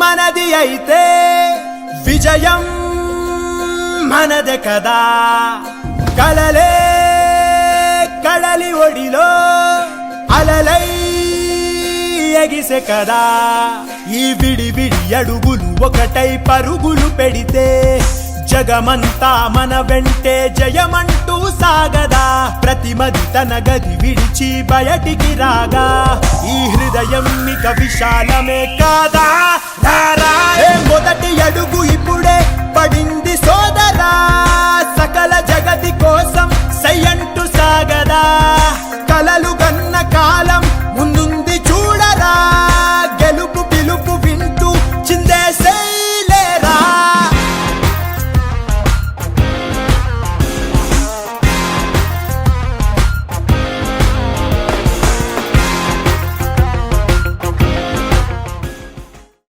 మనది అయితే విజయం మనదే కదా కలలే కడలి ఒడిలో అలలై ఎగిసే కదా ఈ విడి విడి అడుగులు ఒకటై పరుగులు పెడితే జగమంతా మన వెంటే జయమంటూ సాగదా ప్రతిమది తన గది విడిచి బయటికి రాగా ఈ హృదయం ఇక విశాలమే కాదా